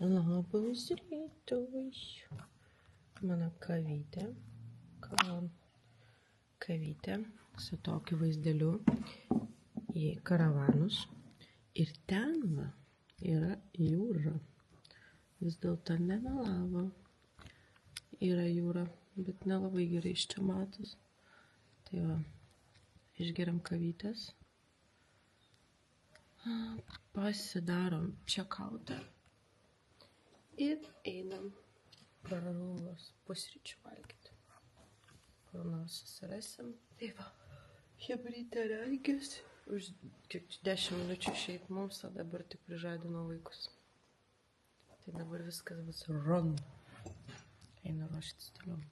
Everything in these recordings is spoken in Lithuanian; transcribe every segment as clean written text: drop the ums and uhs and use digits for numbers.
Labas rytas. Mano kavytė. Kavytė su tokiu vaizdeliu į karavanus. Ir ten va yra jūra. Vis dėlto nemelavo. Yra jūra, bet nelabai gerai iš čia matos. Tai va, išgeriam kavytės. Pasidarom čekautą. Ir einam paralūgos pusryčių valgyti. Kur nors susirasim. Tai va, chebrytė reikės. Už 10 minučių išeit mums, o dabar tik prižadino vaikus. Tai dabar viskas bus ron. Einu ruoštis toliau.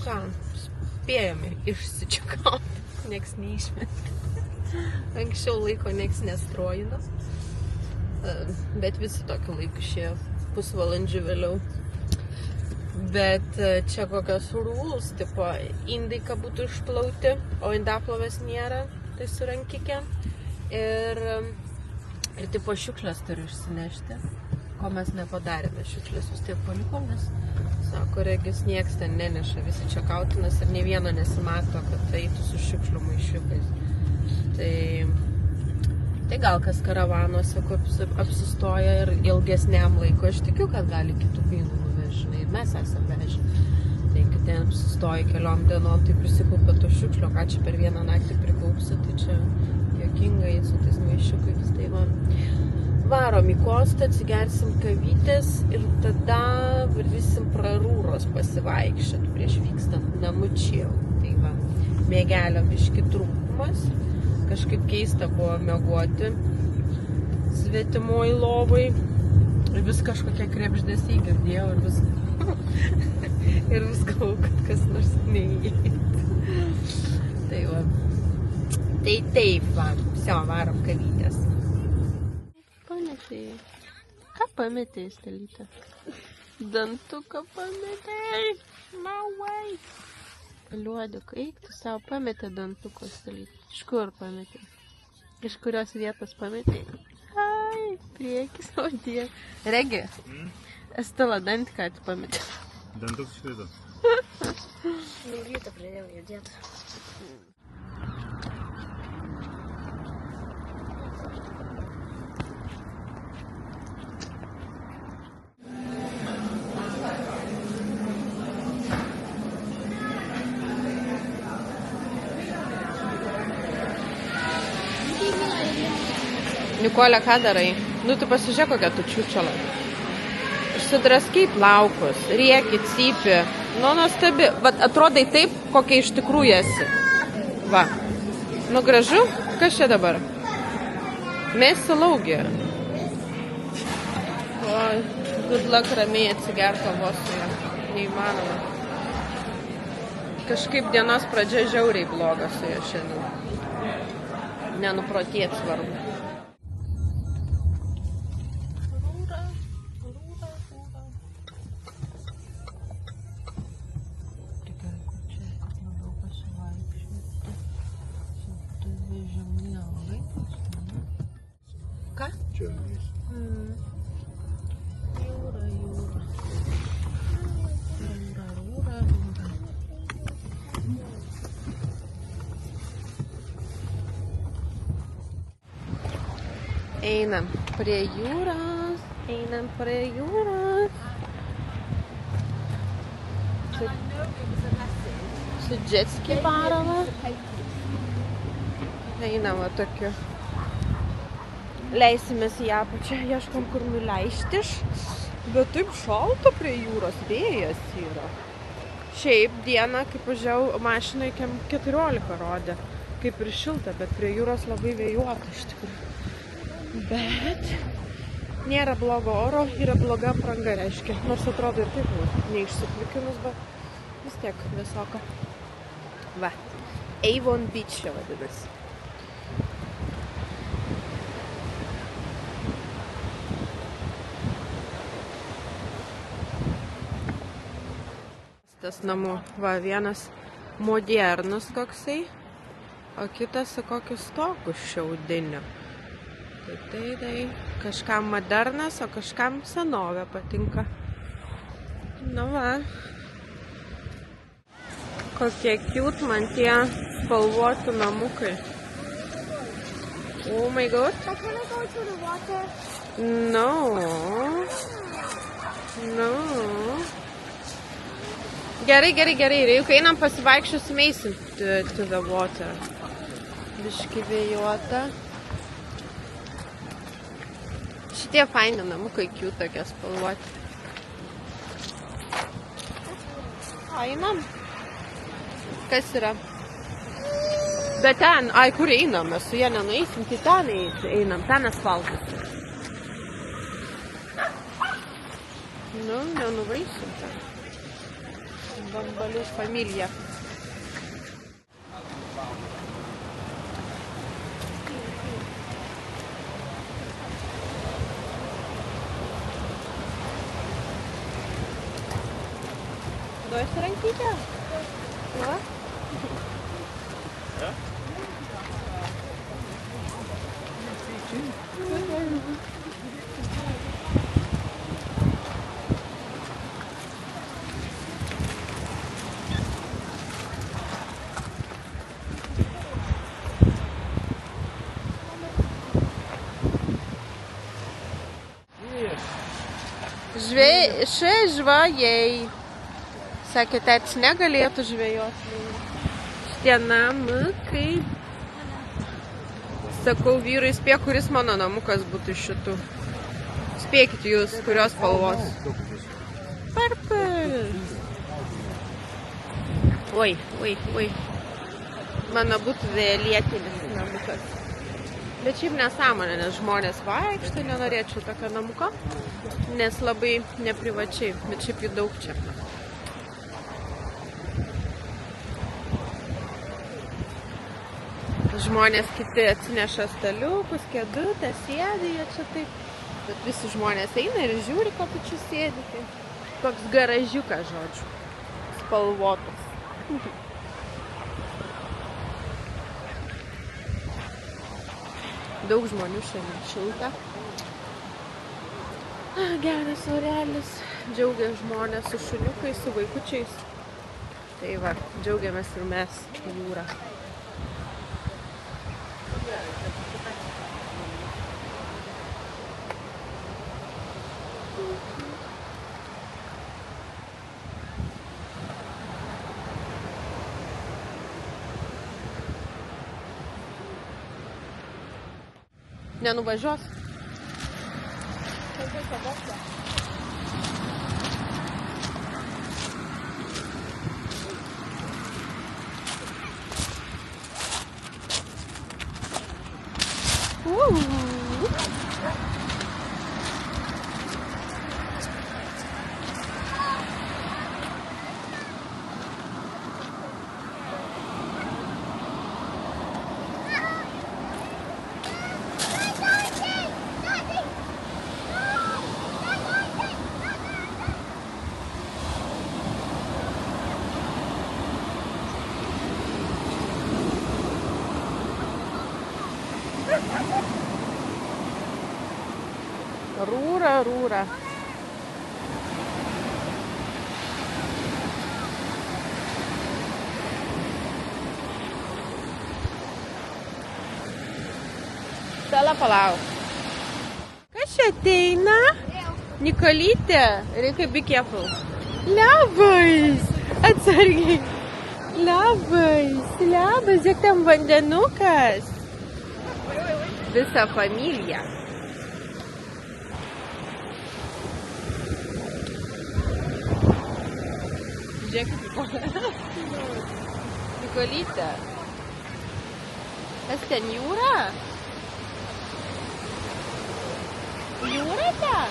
ką, spėjome išsičiakauti, nieks neišmetė. Anksčiau laiko nieks nestrojino, bet visi tokiu laiku išėjo pusvalandžių vėliau. Bet čia kokios rules, tipo, indai, kad būtų išplauti, o indaplovės nėra, tai su rankikėm. Ir tipo šiukšlės turiu išsinešti, ko mes nepadarėme, šiukšlės vis taip palikom, nes, sako, regis nieks ten neneša, visi čia kautinas ir nei vieno nesimato, kad eitų su šiukšlių maišiukais. Tai gal kas karavanuose apsistoja ir ilgesniam laiko, aš tikiu, kad gali kitų vynų nuvežti, ir mes esam vežę. Tai ten apsistoja keliom dienom, tai prisikaupia to šiukšlio, ką čia per vieną naktį prikaupsi, tai čia juokingai su tais maišiukais. Tai varom į Kostą, atsigersim kavytės ir tada varysim Prarūros pasivaikščiot prieš vykstant namučiau. Tai va, miegelio biški trūkumas, kažkaip keista buvo miegoti svetimoj lovai. Ir vis kažkokie krepždesiai girdėjau ir vis ir vis galvau, kad kas nors neįeit. Tai va. Tai taip va. Vsio, varom kavytės. Pametėjai. Ką pametėjai, Stelyte? Dantuką pametėjai. No way. Liuoduk, eik tu savo pametė dantuką, Stelyte. Iš kur pametėjai? Iš kurios vietos pametėjai? Ai, priekis, o Dieve. Regi, Estela dantį ką tu pametė? Dantukas švido. Rytą pradėjau judėti. Nikolė, ką darai? Nu, tu pasižiūrėk, kokia tu čiūčiala. Išsidraskai plaukus, rieki, cypi. Nu, nuostabi. Vat atrodai taip, kokia iš tikrųjų esi. Va. Nu, gražu? Kas čia dabar? Mesi laugį. O, good luck ramiai atsigerti kavos su ja. Neįmanoma. Kažkaip dienos pradžia žiauriai bloga su ja šiandien. Nenuprotėt svarbu. Ką? Čia jis. Jūra. Einam prie jūros. Su džetski varoma. Einam va tokiu. Leisimės į apačią, ieškom kur nuleištiš. Bet taip šalta prie jūros, vėjas yra. Šiaip dieną, kaip važiavau mašiną, iki 14 rodė. Kaip ir šilta, bet prie jūros labai vėjuota iš tikrųjų. Bet nėra blogo oro, yra bloga apranga, reiškia. Nors atrodo ir taip, neišsiplikinus, bet vis tiek visoka. Va, Avon Beach čia vadinasi. Tas namų, va, vienas modernus koksai, o kitas su kokiu stogu šiaudiniu. Tai, kažkam modernas, o kažkam senovė patinka. Nu va. Kokie cute man tie spalvoti namukai. Oh my god. But can I go to the water? No. Gerai. Jau kai einam pasivaikščiosim, eisim to the water. Biški vėjuota. Šitie faini namukai, cute tokie spalvoti. Einam. Kas yra? Bet ten, kur einam, mes su jie nenueisim, tai ten einam, ten asfaltas. Nu, nenuvaisim ten. Bambalių familija. Duosi rankytę? Va? Žvejai. Sakė, tėtis negalėtų žvejoti. Šitie namukai. Sakau vyrui, spėk, kuris mano namukas būtų iš šitų. Spėkit jūs, kurios spalvos. Purple. Oi. Mano būtų vėlietinis namukas. Bet šiaip nesąmonė, nes žmonės vaikšto, nenorėčiau tokio namuko, nes labai neprivačiai, bet šiaip jų daug čia. Žmonės kiti atsineša staliukus, kėdutę, sėdi jie čia taip, bet visi žmonės eina ir žiūri, ko tu čia sėdi. Tai toks garažiukas, žodžiu, spalvotas. Daug žmonių šiandien šilta. Geras orelis. Džiaugias žmonės su šuniukais, su vaikučiais. Tai va, džiaugiamės ir mes jūrą. Nenuvažiuos? Rūra. Stela, palauk. Kas čia ateina? Nikolytė. Reikia be careful. Labas. Atsargiai. Labas. Žiūrėk, ten vandenukas. Visa familija. Nikolytė. Kas ten jūra? Jūra ten?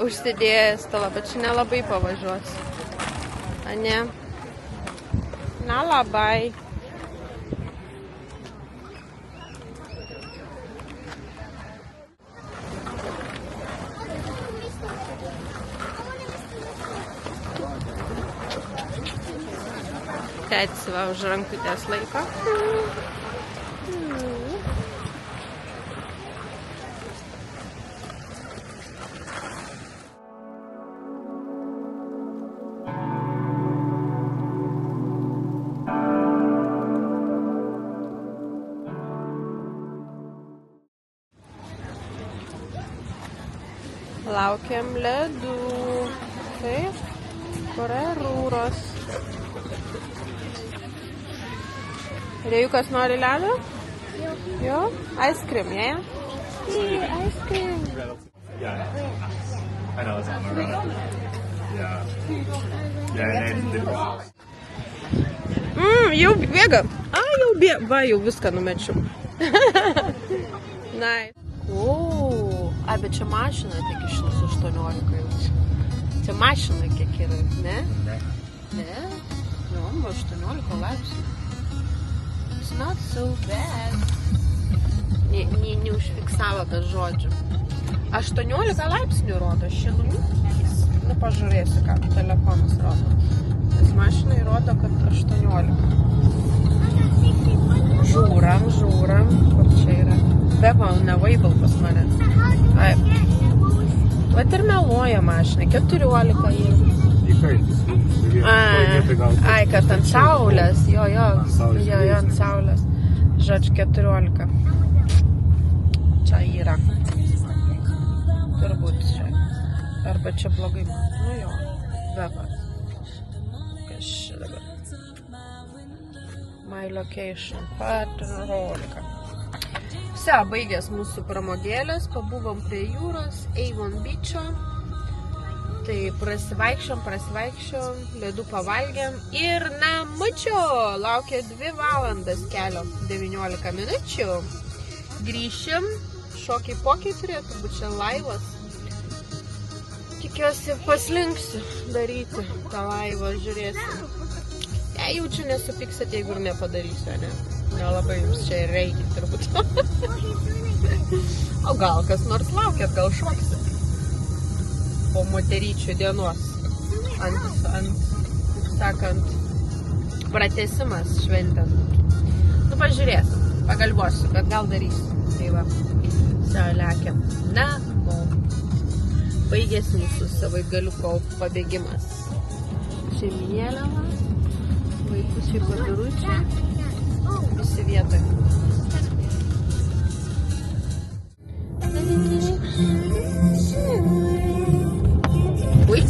Užsidėjęs stalą, bet čia nelabai pavažiuos. Ane? Nelabai. Tėtis va už rankutės laiko. Laukiam ledų. Taip, korerūros. Rėjukas nori ledą? Jo? Ice cream, yeah? Yeah, ice cream. Yeah. I know it's on the road. Yeah. Yeah, and then Jau bėga. Jau bėga. Va, jau viską numečiau. Nice. Bet čia mašina tik iš 18 jau. Čia mašina kiek yra, ne? Ne? Jo, 18 laipsnių. It's not so bad. Neužfiksavo tas žodžių. 18 laipsnių rodo šilumys. Nu, pažiūrėsiu, ką telefonas rodo. Nes mašinai rodo, kad 18. Žiūram. Kur čia yra? Beba, nevaibal pas mane. Taip. Vat ir meluoja mašinai. 14 jau. Kad ant saulės. Jo, ant saulės. Žodžiu, 14. Čia yra. Turbūt čia. Arba čia blogai. Nu jo. Beba. Kas čia dabar? My location. 14. Vse, baigės mūsų pramogėlės. Pabuvom prie jūros. Avon Beach'o. Tai prasivaikščiom, ledų pavalgėm ir namučio. Laukia 2 valandas kelio, 19 minučių. Grįšim, šokiai-pokiai turėtų būti čia laivas. Tikiuosi paslinksiu daryti tą laivą, žiūrėsim. Jaučiu nesupiksit, jeigu ir nepadarysiu, ne? Nelabai jums čia ir reikia, turbūt. O gal kas nors laukiat, gal šoksit? Po moteryčių dienos. Ant, kaip sakant, pratęsimas šventės. Nu, pažiūrėsim, pagalvosiu, bet gal darysiu. Tai va, lekiam namo. Baigės mūsų savaitgaliuko pabėgimas. Šeiminėlė, vaikučiai padaručiai, visi vietoj. Ui.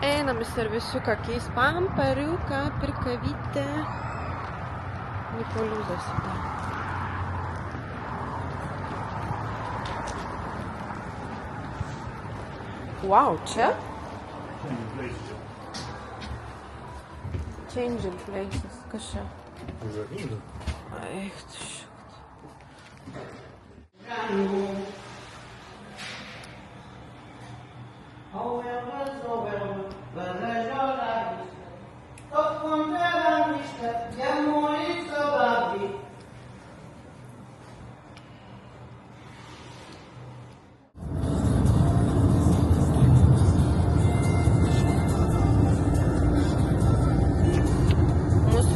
Einam į servisiuką keis pamperiuką, pirkavytę. Nikoliūzas. Wow, čia? Changing places. Kas čia? Eik, tu šiuot.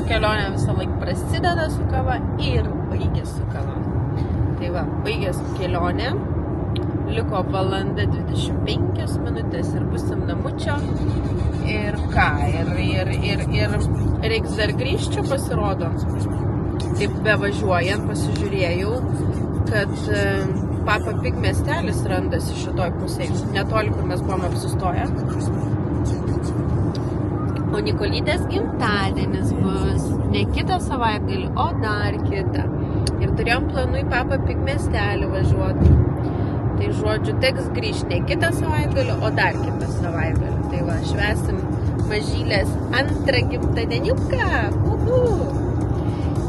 Kelionė visą laiką prasideda su kava ir baigės su kava. Tai va, baigės kelionė, liko valanda 25 minutės ir busim namučio. Ir ką, ir reiks dar grįžti, pasirodo. Taip bevažiuojant pasižiūrėjau, kad Papa Pig miestelis randasi šitoj pusėje, netoli, kur mes buvom apsistoję. O Nikolytės gimtadienis bus ne kitą savaitgalį, o dar kitą. Ir turėjom planų į Papa Pig miestelį važiuoti. Tai žodžiu, teks grįžti ne kitą savaitgalį, o dar kitą savaitgalį. Tai va, švęsim mažylės antrą gimtadieniuką.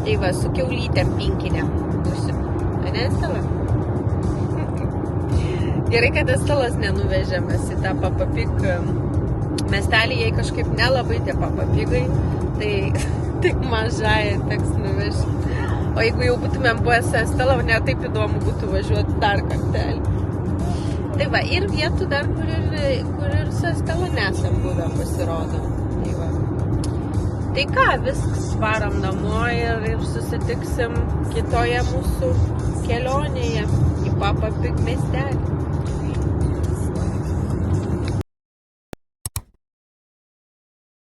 Tai va, su kiaulytėm pinkinėm būsim. Ane, Stela? Gerai, kad Stelas nenuvežėmės į tą Papa Pig miestelį, jei kažkaip nelabai tie Papa Pigai, tai tik mažai teks nuvežti. O jeigu jau būtumėm buvęs su Stela, ne taip įdomu būtų važiuoti dar kartelį. Tai va, ir vietų dar, kur ir su Stela nesam buvę, pasirodo. Tai va. Tai ką, viskas varom namo ir susitiksim kitoje mūsų kelionėje į Papa Pig miestelį.